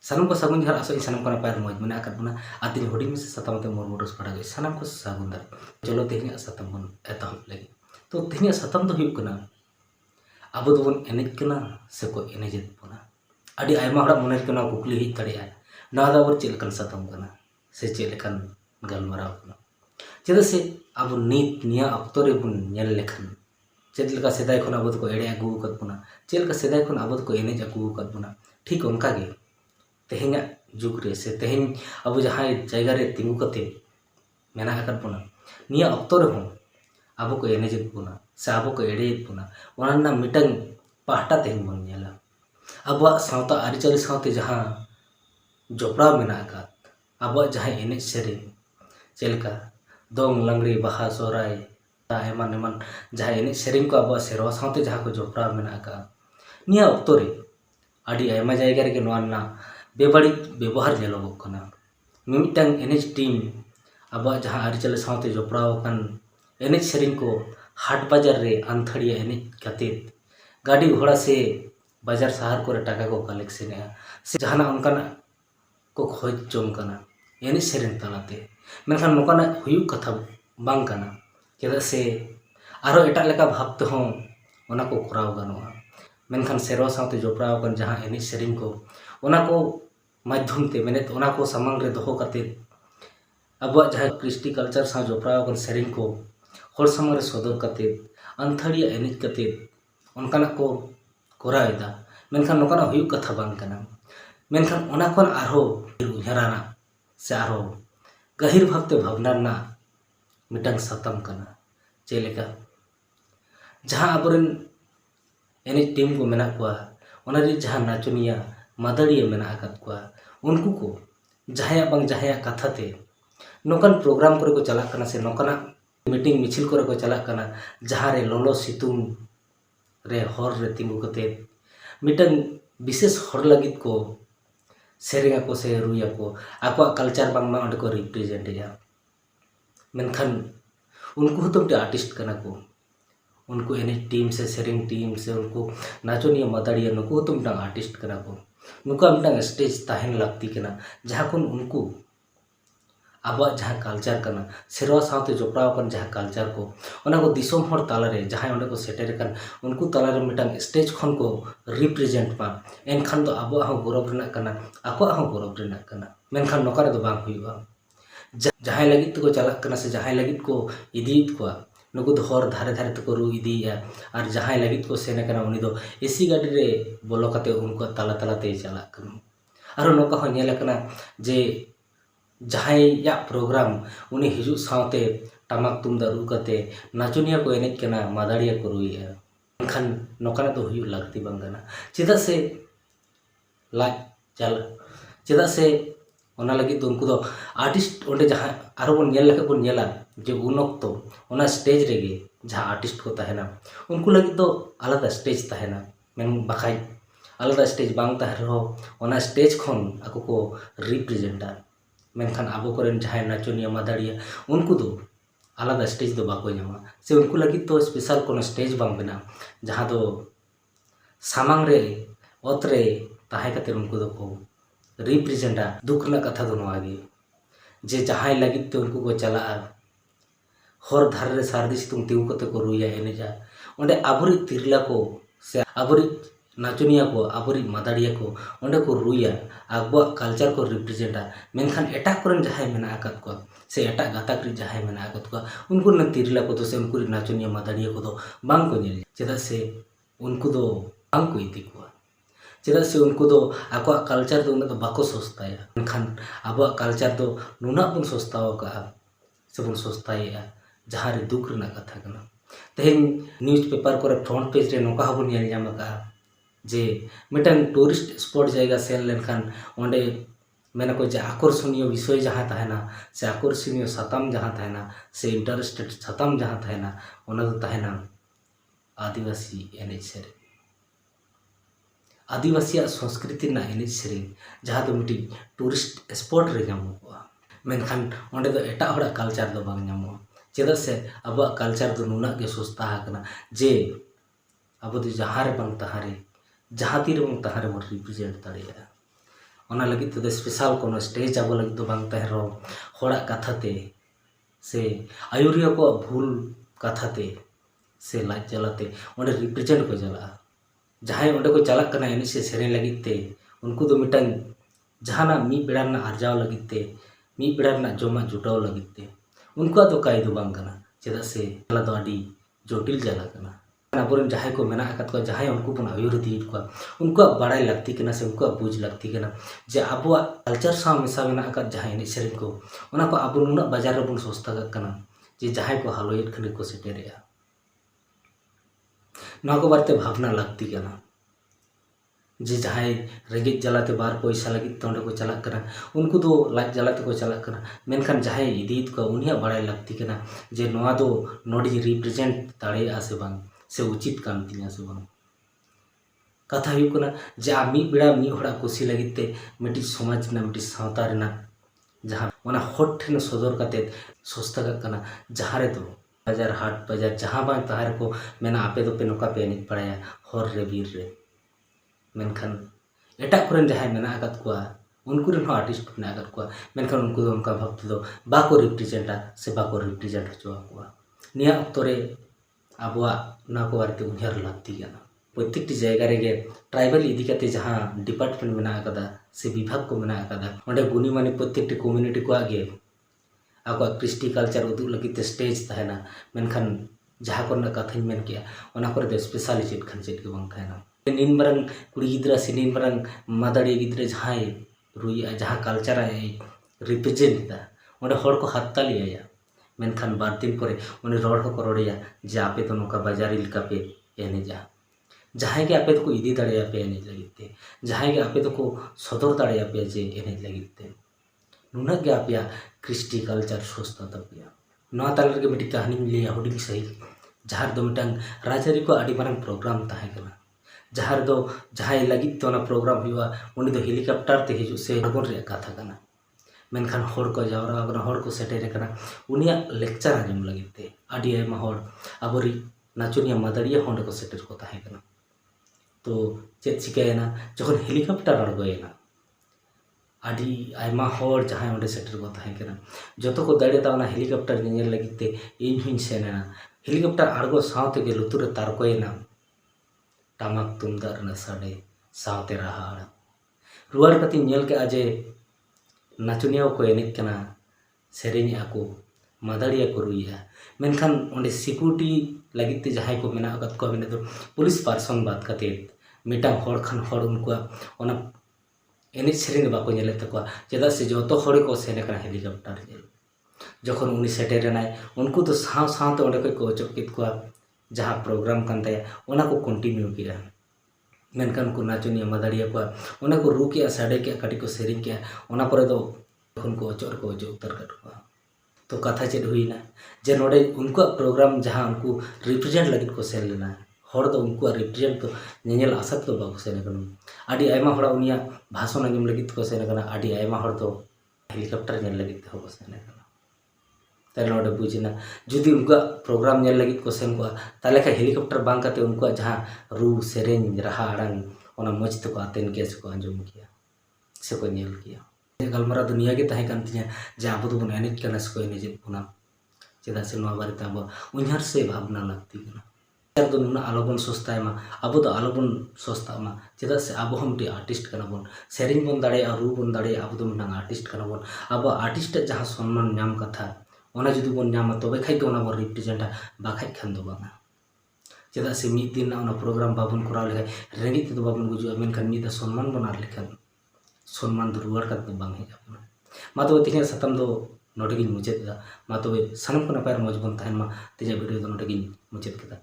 सानम को सागुन जहर आसो सानम को नपाय मौज मेना आकाद बना आतिन हुडिंग में से सातम ते मोरमुडस पड़ा गई सानम को सागुन दार चलो तेहनी सातम बन एतहब लगी तो तेहनी सातम दो हुयुग कना अब दोबन एनेज कना से को एनेजेत बना अडी आयमा हड़ा मोने कना कुकली हिज तड़िया ना दा वर चेलकन सातम कना से चेलकन गलमराव कना चेदा से अब नीत निया अक्तो रे बुन नेल लेखन चेदलका सेदाय खन अब को एड़े अगु कद बना चेलका सेदाय खन अब को एनेज अगु कद बना ठीक उनका गे तेहेኛ जुग रे से तेहेñ अब जहाँ जगह रे तिंगु कते मेना आकाद बना निया अक्तो रे हूँ अब को एनेजेत बना से अब को एड़ेत बना वना मिटंग पाहटा तेहेñ बन नेला अब सावता आरिचारी सावते जहाँ जोपड़ा मेना आकाद अब जहाँ एनेज सेरेñ चेलका दोंग लंगड़ी बाहा सोहराय एमान एमान जहाँ एनेज सेरेñ को अब सेरवा सावते जहाँ को जोपड़ा मेना आकाद निया अक्तो रे आडी आयमा जायगा रे नोना बेबाड़ी व्यवहार नेलोगोग कना मिमिटांग एनेज टीम अब जहाँ आरिचाली सावते जोपड़ावकन एनेज सेरेñ को हाट बाजार रे आंथड़िया एनेज कतेत गाड़ी घोड़ा से बाजार शहर को टाका को कलेक्शन से जहाना उनकाना को खोज जोंग कना एनेज सेरेñ तलाते मेनखान नोकाना हुयुग कथा बांग कना चेदा से आरो एटा लेका भाबते हों ओना को कराव गानोआ मेनखान सेरवा सावते जोपड़ावकन जहाँ एनेज सेरेñ को ओना को माध्यम ते मेने ओना को सामांग रे दोहो कते अब जहाँ क्रिस्टी कल्चर सा जोपड़ावकन सेरेñ को हर सामांग रे सदर कते अंथड़िया एनेज कते उनकाना को कोरावेदा मेनखान नोकाना हुयुग कथा बांग कना मेनखान ओना कोन आरो उयहाराना से आरो गहिर भाबते भावनाना मिटांग सातम कना चेलेका जहाँ अबरेन एनेज टीम को मेना कुआ ओना रे जहाँ नाचनिया मादड़िया मेना आकाद कुआ उनको को जहाँ बांग जहाँ कथा ते नोकान प्रोग्राम करे को चला कना से नोकाना मीटिंग मिছিল करे को चला कना जहाँ रे लोलो सितुंग रे हर रे तिंगु कते मिटन विशेष हर लगित को सेरेङा को से रुया को आको कल्चर बांग मा अंड को रिप्रेजेंट या मेनखान उनको तो आर्टिस्ट कना को उनको एनेज टीम से सेरेङ टीम से उनको नाचनिया मादड़िया नुको तो मिटांग आर्टिस्ट कना को नुका मिटांग स्टेज ताहेन लगती कना जहाँ को उनको अब जहाँ कल्चर कना सेरवा सावते जोपड़ावकन जहाँ कल्चर को ओना को दिसोम हर तालारे जहाँ ओंडे को सेटेर कन उनको तालारे मिटांग स्टेज खन को रिप्रेजेंट पा एनखान दो अब गौरव रेना कना आको गौरव रेना कना मेनखान नोका रे दो बांग हुयुआ जहाँ लगित को चला कना से जहाँ लगित को इदीत को नुको दो हर धारे धारे तक रू इदिया और जहाँ लगित को सेने कना उनी दो एसी गाड़ी रे बोलो कते उनको ताला ताला ते चला कना आरो नोका हो नेला कना जे जहाँ या प्रोग्राम उनी हिजू सावते टमाक तुमदा रू कते नाचनिया को एनेज कना मादड़िया को रुइया एनखान नोकाना दो हुयुग लागती बांग कना चेदा से लाज चल चेदा से ओना लगी तो उनको दो आर्टिस्ट ओंडे जहाँ आरो बन नेल लेका बन नेला जे उन ऑक्तो ओना स्टेज रेगे जहाँ आर्टिस्ट को तहेना उनको लगी तो आलादा स्टेज तहेना मेन बाखाय आलादा स्टेज बांग तहे रहो ओना स्टेज खन आको को रिप्रेजेंटा मेनखान आबो करेन जहाँ नाचनिया मादड़िया उनको दो आलादा स्टेज दो बाको ᱧᱟᱢᱟ से उनको लगी तो स्पेशल कोनो स्टेज बांग बना जहाँ दो सामांग रे ओत रे ताहे कते उनको दो को रिप्रेजेंटा दुख ना कथा दो नोआ गे जे जहाँ लगी तो उनको को चला हर धार रे सारदी सितुंग तिंगु कते को रुया एनेजा ओंडे आबुरी तिरला को से आबुरी नाचनिया को आबुरी मादड़िया को ओंडे को रुया आबो कल्चर को रिप्रेजेंटा मेनखान एटा करन जहाँ मेना आकाद को से एटा गाताक रे जहाँ मेना आकाद को उनको न तिरला को तो से उनको नाचनिया मादड़िया को दो बांग को नेल चेदा से उनको दो बांग को इति को चेदा से उनको दो आको कल्चर दो उन बाको सोचताया मेनखान आबो कल्चर दो नुना बन सोचताव का से बन सोचताया जहाँ रे दुख रना कथा कना तेहेñ न्यूज पेपर को फ्रंट पेज रे नोका हबन नेल ᱧᱟᱢ का जे मिटन टूरिस्ट स्पॉट जायगा सेल लेनखान ओंडे मेना को जे आकर्षणीय विषय जहाँ तहेना से आकर्षणीय साताम जहाँ तहेना से इंटरेस्टेड साताम जहाँ तहेना ओना दो तहेना आदिवासी एनेज सेरेñ आदिवासी संस्कृति ना एनेज सेरेñ जहाँ दो मिटी टूरिस्ट स्पॉट रे ᱧᱟᱢᱚᱜᱼᱟ मेनखान ओंडे दो एटा हड़ा कल्चर दो बांग ᱧᱟᱢᱚᱜᱼᱟ चेदा से अब कल्चर दो नुना के सोचता है जे अब तो जहाँ रे बांग तहाँ रे जहाँ तीर बांग तहाँ रे रिप्रेजेंट दाड़ेया ᱚᱱᱟ ᱞᱟᱹᱜᱤᱫ ᱛᱮᱫᱚ ᱥᱯᱮᱥᱟᱞ कोनो स्टेज ᱟᱵᱚ ᱞᱟᱹᱜᱤᱫ ᱫᱚ ᱵᱟᱝ ᱛᱟᱦᱮᱸ ᱨᱮᱦᱚᱸ ᱦᱚᱲᱟᱜ ᱠᱟᱛᱷᱟ ᱛᱮ से आयुरिया को भूल कथा ते से लाज जलाते ओंडे रिप्रेजेंट को चला जहां ओंडे को चला कना एनी से सेरे लगित ते उनको दो मिटन जहाना मी बेड़ा ना आर्जाव लगित ते मी बेड़ा ना जोमा जुटाव लगित ते उनको तो काई दो बांग कना चेदा से ला दो आडी जटिल जला कना अबोरन जहां को मेना अकत को जहां उनको बन आयुर दी को उनको बड़ाई लगती कना से उनको बुझ लगती कना जे अबो कल्चर सा मिसा मेना अकत जहां एनी सेरे को ओना को अबो नुना बाजार रे बन सस्ता कना जे जहां को हालोयत खने को सेटेरिया ना को बारते भावना लगती कना जे जहां रेंगेज जलाते बार पैसा लगी तोंडे को चला कना उनको दो लाज जलाते को चला कना मेनखान जहां इदीत को उनिया बड़ाई लगती कना जे नोआ दो नोडी रिप्रेजेंट दाड़े आसे बांग से उचित कामतिया से बांग कथा हुई कना जे आ मी बेड़ा मी होड़ा कुसी लगिते मिटी समाज ना मिटी सावता रेना जहां ओना हट ठेन सदर काते सस्ता कना जहां रे दो बाजार हाट बाजार जहां बांग ताहार को मेना आपे दो पे नोका पे एनिज पड़ाया हर रे बीर रे मेनखान एटा कुरेन जहां मेना आकत को उनको रेन आर्टिस्ट मेना आकत को मेनखान उनको दो उनका भक्त दो बाको रिप्रेजेंटा से बाको रिप्रेजेंट हचवा को निया अक्तरे आबुआ ना को बारते उन्हेर लगती कना प्रत्येकटी जायगा रे ट्राइबल इदी काते जहां डिपार्टमेंट मेना आकदा से विभाग को मेना आकदा ओंडे गुनी माने प्रत्येकटी कम्युनिटी को आगे आको क्रिस्टी कल्चर उदुग लगित स्टेज तहना मेनखान जहां को कथा मेन किया ओना करे दो स्पेशल चेत खान चेत के बांग तहना निन मरंग कुड़ी गिद्रा से निन मरंग मादाड़ी गिद्रा जहां रुई जहां कल्चर रिप्रेजेंट दा ओंडे हर को हातताली आया मेनखान बार दिन परे उन्हें रोड को रोड़िया जे आपे तो नौका बाजारी लिका पे एनेजा जहां के आपे तो को इदी दाड़िया पे एनेज लगिते जहां के आपे तो को सदर दाड़िया पे जे एनेज लगिते नुना के आपया क्रिस्टी कल्चर सोचता तपिया नवा ताल रे मिटी कहानी लिया हुडिंग सही जहां दो मिटंग राजरी को आडी मारंग प्रोग्राम ताहे कना जहां दो जहां लगित तो ना प्रोग्राम हुआ उनी दो हेलीकॉप्टर ते हिजु से अगोन रे कथा कना मेनखान हर को जावरा कना हर को सेटेर कना उनिया लेक्चर आजम लगिते आडी आयमा हर आबोरी नाचुनिया मादाड़िया होंडे को सेटेर को ताहे कना तो चेत चिकायना जखन हेलीकॉप्टर अड़गोयना आडी आयमा हर जहां ओंडे सेटेर को ताहे कना जतो को दाड़े ता हेलीकॉप्टर नेल लगिते इन हुइन सेना हेलीकॉप्टर अड़गो सावते के लुतुरे तारकोयना टामक तुमदार न साडे सावते रहाड़ रुवाड़ कति नेल के आजे नाचुनिया को एनेज कना सेरेñ आको मादाड़िया को रुइया मेनखान ओंडे सिक्योरिटी लगित जहां को मेना अकत को मेने तो पुलिस पर्सन बात कते मिटांग हर खान हर उनको ओना एनेज सेरेñ बाको नेले तको चेदा से जतो हर को सेने कना हेलीकॉप्टर नेल जखन उनी सेटेरनाय उनको तो साव साव तो ओंडे को चोकित को जहां प्रोग्राम कान ताया ओना को कंटिन्यू किया मेनखान को नाचुनिया मादाड़िया को ओना को रू किया साडे किया काटी को सेरिंग किया ओना परे दो उनको अचोर को अचो उतर कट को तो कथा चेद हुईना जे नोडे उनको प्रोग्राम जहां उनको रिप्रेजेंट लगित को सेल लेना हर दो उनको रिप्रेजेंट तो नेल आसा तो बाको सेने कना आडी आयमा हड़ा उनिया भाषण अंजम लगित को सेने कना आडी आयमा हड़ तो हेलीकॉप्टर नेल लगित हो सेने कना ताले नोडे बुझिना जुदी उनका प्रोग्राम नेल लगित को सेन को ताले का हेलीकॉप्टर बांग काते उनको जहां रू सेरेñ रहा अड़ांग ओना मज तो को आतेन के से को अंजम किया से को नेल किया गलमरा दुनिया के ताहे कांतिया जे आबो तो बन एनेज कना से को एनेज पुना चेदा से नवा बारे ताबो उन्हर से भावना लगती कना यार तो नुना आलोबन सस्ता मा आबो तो आलोबन सस्ता मा चेदा से आबो हम टी आर्टिस्ट कना बन सेरेñ बन दाड़े आ रू बन दाड़े आबो तो मिना आर्टिस्ट कना बन आबो आर्टिस्ट जहां सम्मान नाम कथा ओना जुदी बन नामा तबे खाइ तो ओना बन रिप्रेजेंटा बाखाइ खान दो बांगा चेदा से मिद दिन ना प्रोग्राम बाबन कराव लेखाय रेंगेज तो बाबन गुजुआ मेनखान मिद सम्मान बनार लेखान सम्मान दो रुवाड़ का तो बांग हेजा मा तो तिहिया सतम दो नोटे गिन मुचेद दा मा तो सानम को नपाय मौज बन तहन मा तेजा वीडियो दो नोटे गिन मुचेद केदा।